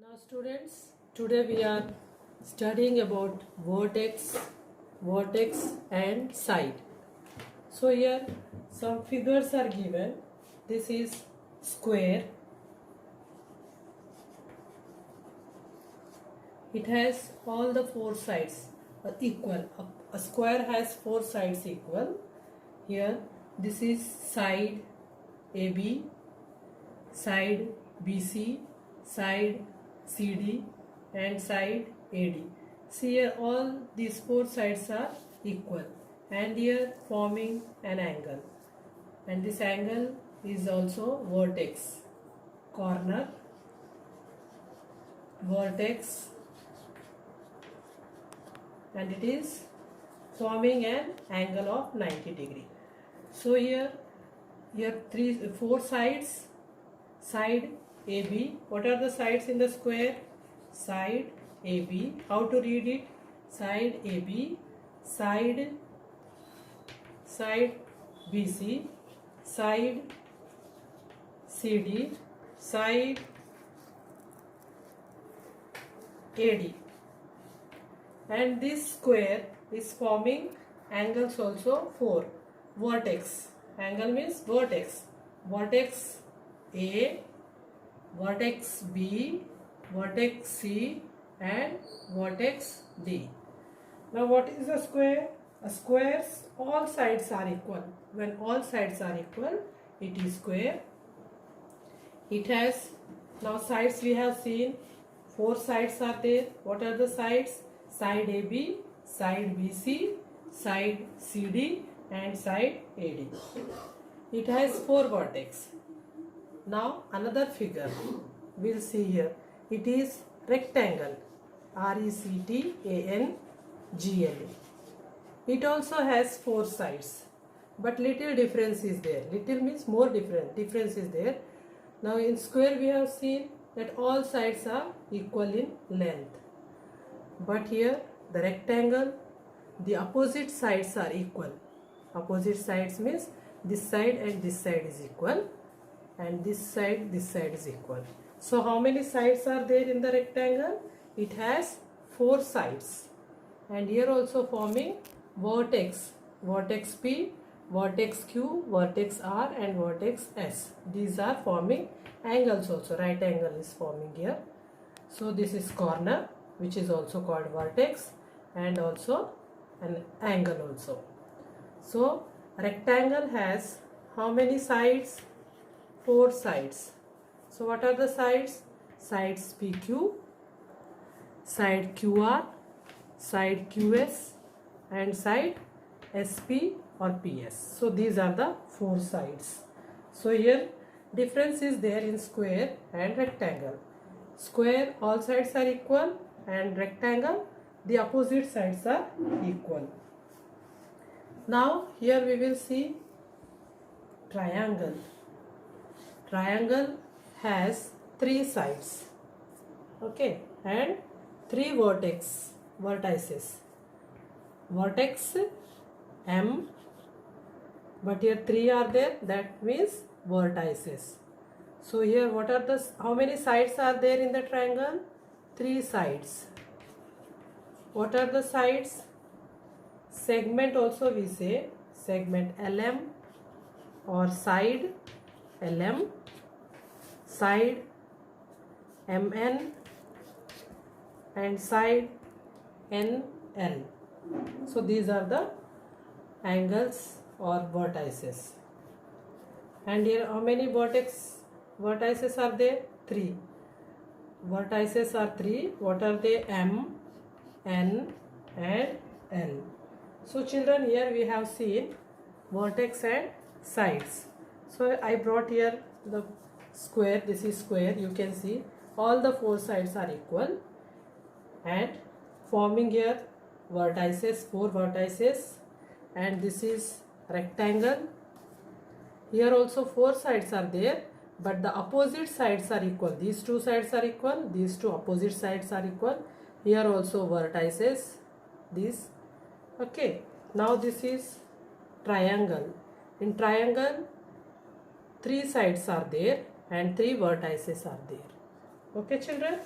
Now students, today we are studying about vertex and side. So here some figures are given. This is square. It has all the four sides equal. A square has four sides equal. Here this is side AB, side BC, side CD and side AD. See here all these four sides are equal and here forming an angle, and this angle is also vertex, corner, vertex, and it is forming an angle of 90 degree. So here four sides. Side AB. What are the sides in the square? Side AB. How to read it? Side AB, side BC, side CD, side AD. And this square is forming angles also 4. Vertex. Angle means vertex. Vertex A, vertex B, vertex C and vertex D. Now what is a square? A square's all sides are equal. When all sides are equal, it is square. It has, now sides we have seen, four sides are there. What are the sides? Side AB, side BC, side CD and side AD. It has four vertex. Now another figure we'll see here. It is rectangle, RECTANGLE. It also has four sides, but little difference is there. Little means more difference is there. Now in square we have seen that all sides are equal in length, but here the rectangle, the opposite sides are equal. Opposite sides means this side and this side is equal, and this side is equal. So how many sides are there in the rectangle? It has four sides, and here also forming vertex, vertex P, vertex Q, vertex R and vertex S. These are forming angles also. Right angle is forming here. So this is corner, which is also called vertex, and also an angle also. So rectangle has how many sides? Four sides. So what are the sides? Sides PQ, side QR, side QS and side SP or PS. So these are the four sides. So here difference is there in square and rectangle. Square all sides are equal, and rectangle the opposite sides are equal. Now here we will see triangle. Triangle has three sides, okay, and three vertices. Vertex M, but here three are there, that means vertices. So here what are the, how many sides are there in the triangle? Three sides. What are the sides? Segment also we say, segment LM or side LM, side MN and side NL. So these are the angles or vertices. And here how many vertices are there? Three. Vertices are three. What are they? M, N and L. So children, here we have seen vertex and sides. So I brought here the square. This is square. You can see all the four sides are equal, and forming here vertices, four vertices, and this is rectangle. Here also four sides are there, but the opposite sides are equal. These two sides are equal, these two opposite sides are equal. Here also vertices, this. Okay, now this is triangle. In triangle, three sides are there and three vertices are there. Okay children.